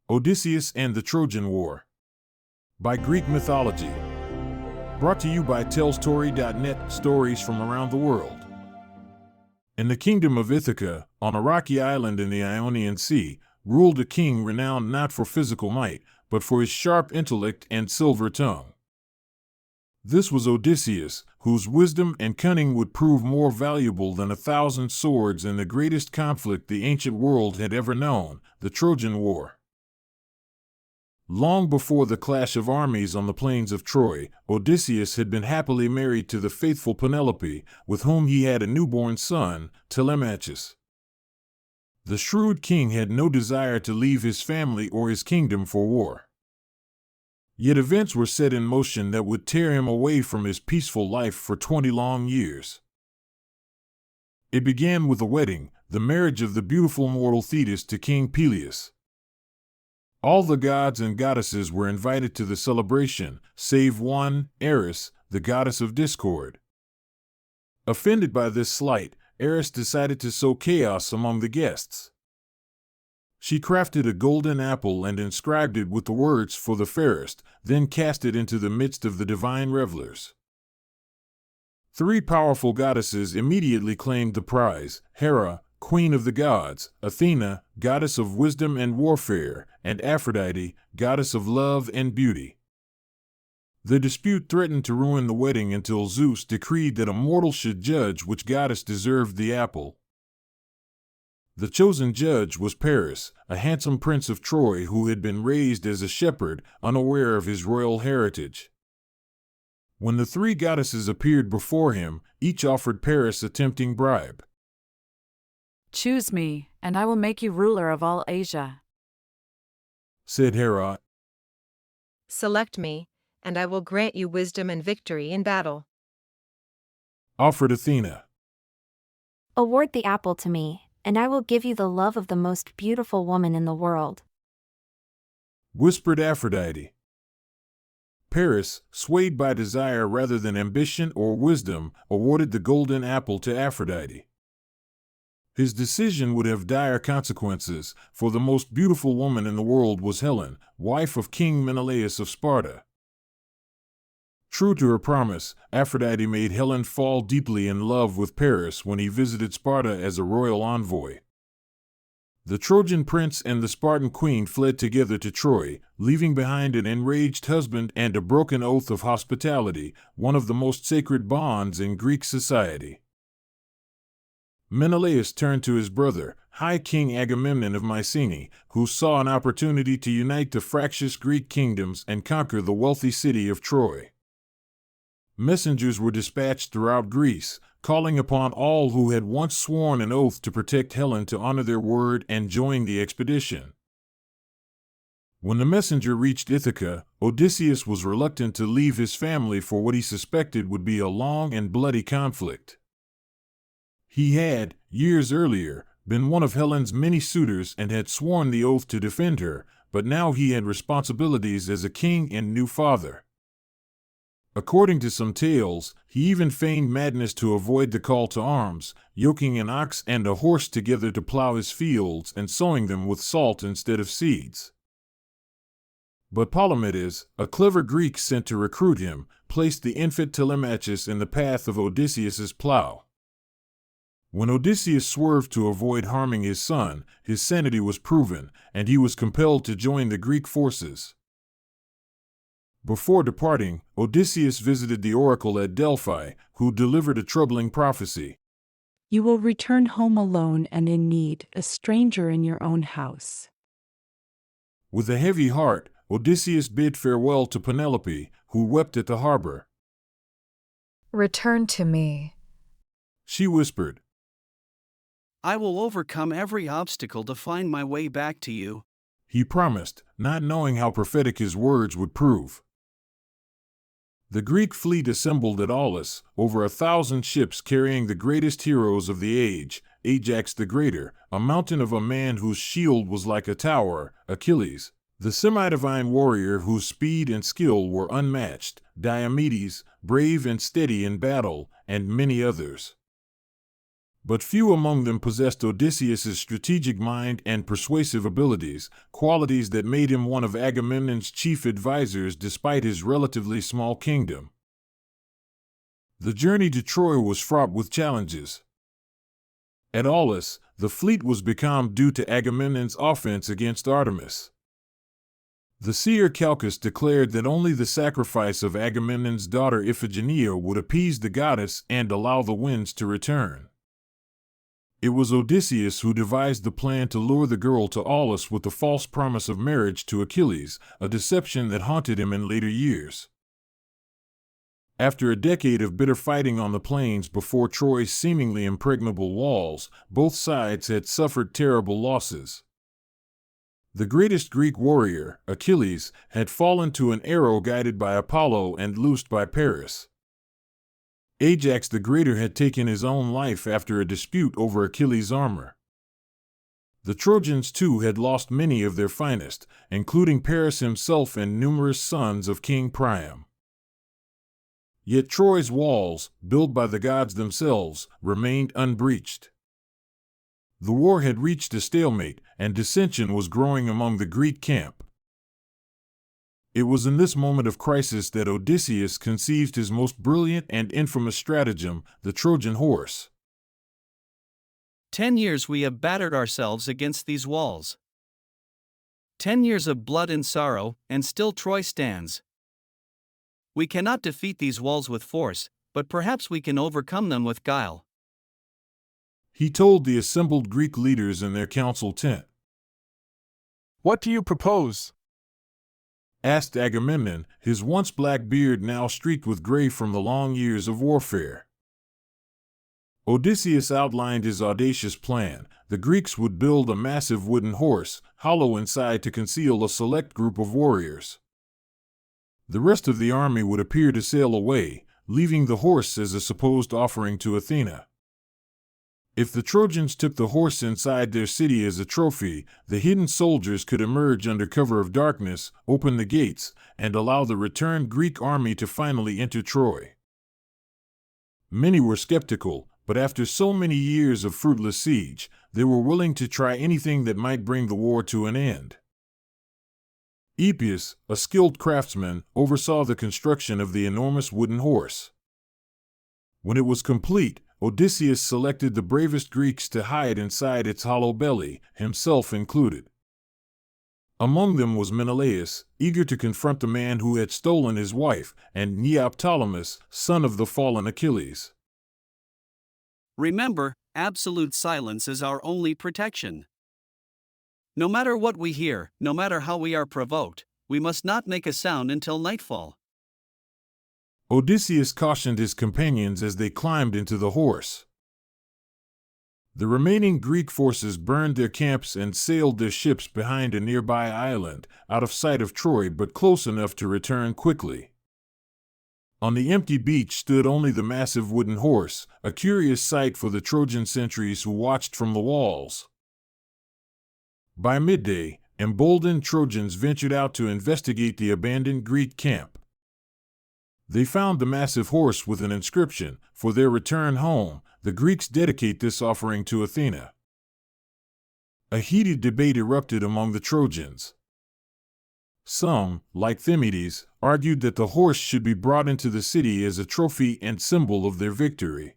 Odysseus and the Trojan War. By Greek mythology. Brought to you by TellStory.net, stories from around the world. In the kingdom of Ithaca, on a rocky island in the Ionian Sea, ruled a king renowned not for physical might, but for his sharp intellect and silver tongue. This was Odysseus, whose wisdom and cunning would prove more valuable than 1,000 swords in the greatest conflict the ancient world had ever known, the Trojan War. Long before the clash of armies on the plains of Troy, Odysseus had been happily married to the faithful Penelope, with whom he had a newborn son, Telemachus. The shrewd king had no desire to leave his family or his kingdom for war. Yet events were set in motion that would tear him away from his peaceful life for 20 long years. It began with a wedding, the marriage of the beautiful mortal Thetis to King Peleus. All the gods and goddesses were invited to the celebration, save one, Eris, the goddess of discord. Offended by this slight, Eris decided to sow chaos among the guests. She crafted a golden apple and inscribed it with the words "for the fairest," then cast it into the midst of the divine revelers. 3 powerful goddesses immediately claimed the prize: Hera, queen of the gods; Athena, goddess of wisdom and warfare; and Aphrodite, goddess of love and beauty. The dispute threatened to ruin the wedding until Zeus decreed that a mortal should judge which goddess deserved the apple. The chosen judge was Paris, a handsome prince of Troy who had been raised as a shepherd, unaware of his royal heritage. When the 3 goddesses appeared before him, each offered Paris a tempting bribe. "Choose me, and I will make you ruler of all Asia," said Hera. "Select me, and I will grant you wisdom and victory in battle," offered Athena. "Award the apple to me, and I will give you the love of the most beautiful woman in the world," whispered Aphrodite. Paris, swayed by desire rather than ambition or wisdom, awarded the golden apple to Aphrodite. His decision would have dire consequences, for the most beautiful woman in the world was Helen, wife of King Menelaus of Sparta. True to her promise, Aphrodite made Helen fall deeply in love with Paris when he visited Sparta as a royal envoy. The Trojan prince and the Spartan queen fled together to Troy, leaving behind an enraged husband and a broken oath of hospitality, one of the most sacred bonds in Greek society. Menelaus turned to his brother, High King Agamemnon of Mycenae, who saw an opportunity to unite the fractious Greek kingdoms and conquer the wealthy city of Troy. Messengers were dispatched throughout Greece, calling upon all who had once sworn an oath to protect Helen to honor their word and join the expedition. When the messenger reached Ithaca, Odysseus was reluctant to leave his family for what he suspected would be a long and bloody conflict. He had, years earlier, been one of Helen's many suitors and had sworn the oath to defend her, but now he had responsibilities as a king and new father. According to some tales, he even feigned madness to avoid the call to arms, yoking an ox and a horse together to plow his fields and sowing them with salt instead of seeds. But Polymedes, a clever Greek sent to recruit him, placed the infant Telemachus in the path of Odysseus's plow. When Odysseus swerved to avoid harming his son, his sanity was proven, and he was compelled to join the Greek forces. Before departing, Odysseus visited the oracle at Delphi, who delivered a troubling prophecy. "You will return home alone and in need, a stranger in your own house." With a heavy heart, Odysseus bid farewell to Penelope, who wept at the harbor. "Return to me," she whispered. "I will overcome every obstacle to find my way back to you," he promised, not knowing how prophetic his words would prove. The Greek fleet assembled at Aulis, over 1,000 ships carrying the greatest heroes of the age: Ajax the Greater, a mountain of a man whose shield was like a tower; Achilles, the semi-divine warrior whose speed and skill were unmatched; Diomedes, brave and steady in battle; and many others. But few among them possessed Odysseus's strategic mind and persuasive abilities, qualities that made him one of Agamemnon's chief advisors despite his relatively small kingdom. The journey to Troy was fraught with challenges. At Aulis, the fleet was becalmed due to Agamemnon's offense against Artemis. The seer Calchas declared that only the sacrifice of Agamemnon's daughter Iphigenia would appease the goddess and allow the winds to return. It was Odysseus who devised the plan to lure the girl to Aulis with the false promise of marriage to Achilles, a deception that haunted him in later years. After a decade of bitter fighting on the plains before Troy's seemingly impregnable walls, both sides had suffered terrible losses. The greatest Greek warrior, Achilles, had fallen to an arrow guided by Apollo and loosed by Paris. Ajax the Greater had taken his own life after a dispute over Achilles' armor. The Trojans, too, had lost many of their finest, including Paris himself and numerous sons of King Priam. Yet Troy's walls, built by the gods themselves, remained unbreached. The war had reached a stalemate, and dissension was growing among the Greek camp. It was in this moment of crisis that Odysseus conceived his most brilliant and infamous stratagem, the Trojan horse. 10 years we have battered ourselves against these walls. 10 years of blood and sorrow, and still Troy stands. We cannot defeat these walls with force, but perhaps we can overcome them with guile. He told the assembled Greek leaders in their council tent. What do you propose? Asked Agamemnon, his once black beard now streaked with gray from the long years of warfare. Odysseus outlined his audacious plan. The Greeks would build a massive wooden horse, hollow inside to conceal a select group of warriors. The rest of the army would appear to sail away, leaving the horse as a supposed offering to Athena. If the Trojans took the horse inside their city as a trophy, the hidden soldiers could emerge under cover of darkness, open the gates, and allow the returned Greek army to finally enter Troy. Many were skeptical, but after so many years of fruitless siege, they were willing to try anything that might bring the war to an end. Epius, a skilled craftsman, oversaw the construction of the enormous wooden horse. When it was complete, Odysseus selected the bravest Greeks to hide inside its hollow belly, himself included. Among them was Menelaus, eager to confront the man who had stolen his wife, and Neoptolemus, son of the fallen Achilles. Remember, absolute silence is our only protection. No matter what we hear, no matter how we are provoked, we must not make a sound until nightfall. Odysseus cautioned his companions as they climbed into the horse. The remaining Greek forces burned their camps and sailed their ships behind a nearby island, out of sight of Troy but close enough to return quickly. On the empty beach stood only the massive wooden horse, a curious sight for the Trojan sentries who watched from the walls. By midday, emboldened Trojans ventured out to investigate the abandoned Greek camp. They found the massive horse with an inscription, "For their return home, the Greeks dedicate this offering to Athena." A heated debate erupted among the Trojans. Some, like Thymoetes, argued that the horse should be brought into the city as a trophy and symbol of their victory.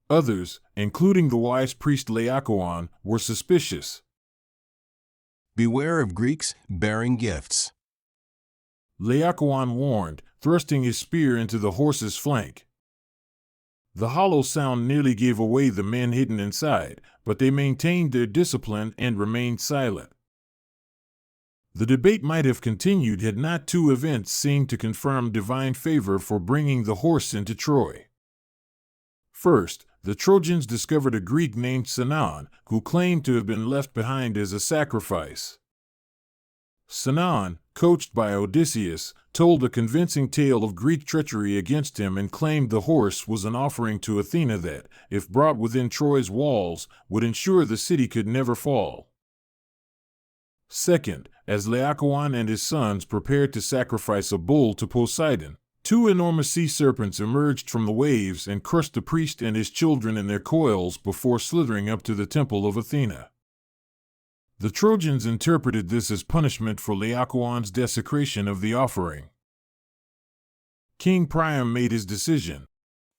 Others, including the wise priest Laocoon, were suspicious. Beware of Greeks bearing gifts, Laocoon warned, thrusting his spear into the horse's flank. The hollow sound nearly gave away the men hidden inside, but they maintained their discipline and remained silent. The debate might have continued had not two events seemed to confirm divine favor for bringing the horse into Troy. First, the Trojans discovered a Greek named Sinon, who claimed to have been left behind as a sacrifice. Sinon, coached by Odysseus, told a convincing tale of Greek treachery against him and claimed the horse was an offering to Athena that, if brought within Troy's walls, would ensure the city could never fall. Second, as Laocoon and his sons prepared to sacrifice a bull to Poseidon, Two enormous sea serpents emerged from the waves and crushed the priest and his children in their coils before slithering up to the temple of Athena. The Trojans interpreted this as punishment for Laocoon's desecration of the offering. King Priam made his decision.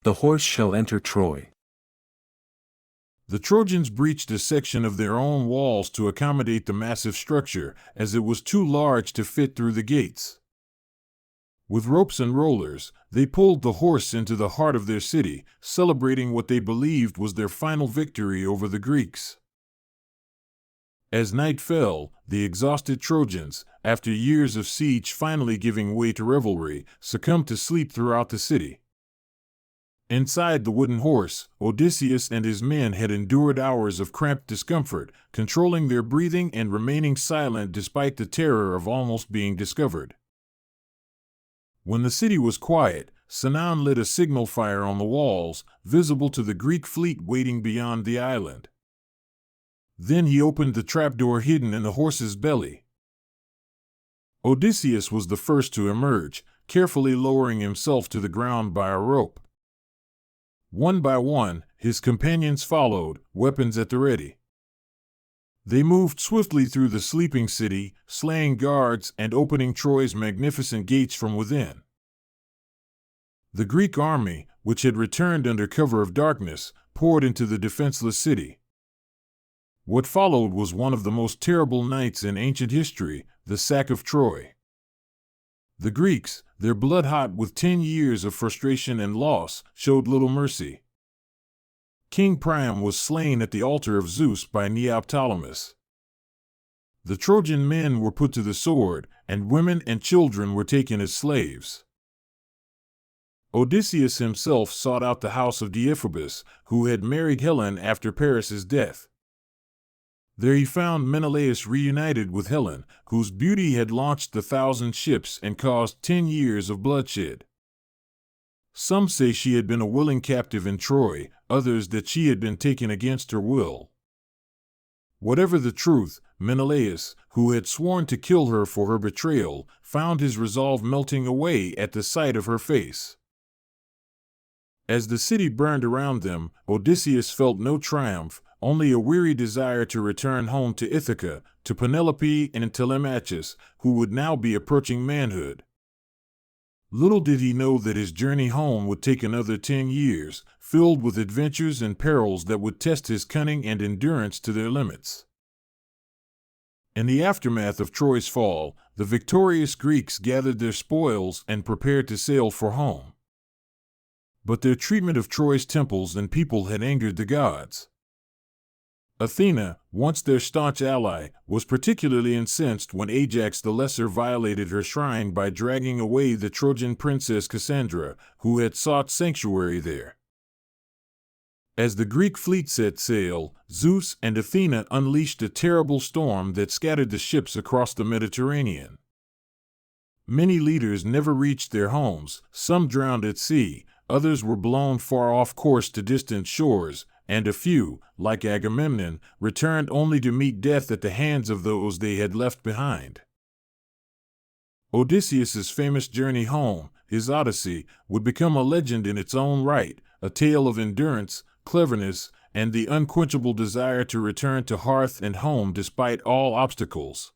The horse shall enter Troy. The Trojans breached a section of their own walls to accommodate the massive structure, as it was too large to fit through the gates. With ropes and rollers, they pulled the horse into the heart of their city, celebrating what they believed was their final victory over the Greeks. As night fell, the exhausted Trojans, after years of siege finally giving way to revelry, succumbed to sleep throughout the city. Inside the wooden horse, Odysseus and his men had endured hours of cramped discomfort, controlling their breathing and remaining silent despite the terror of almost being discovered. When the city was quiet, Sinon lit a signal fire on the walls, visible to the Greek fleet waiting beyond the island. Then he opened the trapdoor hidden in the horse's belly. Odysseus was the first to emerge, carefully lowering himself to the ground by a rope. One by one, his companions followed, weapons at the ready. They moved swiftly through the sleeping city, slaying guards and opening Troy's magnificent gates from within. The Greek army, which had returned under cover of darkness, poured into the defenseless city. What followed was one of the most terrible nights in ancient history, the sack of Troy. The Greeks, their blood hot with 10 years of frustration and loss, showed little mercy. King Priam was slain at the altar of Zeus by Neoptolemus. The Trojan men were put to the sword, and women and children were taken as slaves. Odysseus himself sought out the house of Deiphobus, who had married Helen after Paris's death. There he found Menelaus reunited with Helen, whose beauty had launched the 1,000 ships and caused 10 years of bloodshed. Some say she had been a willing captive in Troy, others that she had been taken against her will. Whatever the truth, Menelaus, who had sworn to kill her for her betrayal, found his resolve melting away at the sight of her face. As the city burned around them, Odysseus felt no triumph, only a weary desire to return home to Ithaca, to Penelope and Telemachus, who would now be approaching manhood. Little did he know that his journey home would take another 10 years, filled with adventures and perils that would test his cunning and endurance to their limits. In the aftermath of Troy's fall, the victorious Greeks gathered their spoils and prepared to sail for home. But their treatment of Troy's temples and people had angered the gods. Athena, once their staunch ally, was particularly incensed when Ajax the Lesser violated her shrine by dragging away the Trojan princess Cassandra, who had sought sanctuary there. As the Greek fleet set sail, Zeus and Athena unleashed a terrible storm that scattered the ships across the Mediterranean. Many leaders never reached their homes, some drowned at sea, others were blown far off course to distant shores, and a few, like Agamemnon, returned only to meet death at the hands of those they had left behind. Odysseus's famous journey home, his Odyssey, would become a legend in its own right, a tale of endurance, cleverness, and the unquenchable desire to return to hearth and home despite all obstacles.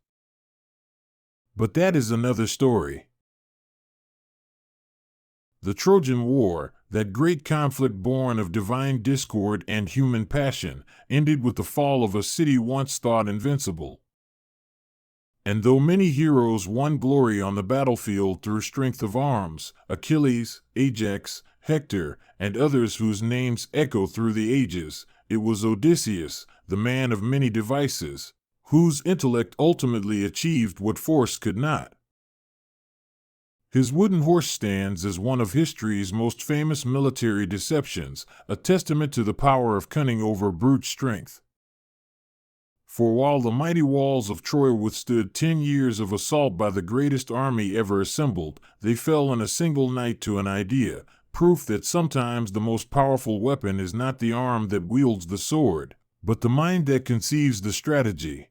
But that is another story. The Trojan War, that great conflict born of divine discord and human passion, ended with the fall of a city once thought invincible. And though many heroes won glory on the battlefield through strength of arms, Achilles, Ajax, Hector, and others whose names echo through the ages, it was Odysseus, the man of many devices, whose intellect ultimately achieved what force could not. His wooden horse stands as one of history's most famous military deceptions, a testament to the power of cunning over brute strength. For while the mighty walls of Troy withstood 10 years of assault by the greatest army ever assembled, they fell in a single night to an idea, proof that sometimes the most powerful weapon is not the arm that wields the sword, but the mind that conceives the strategy.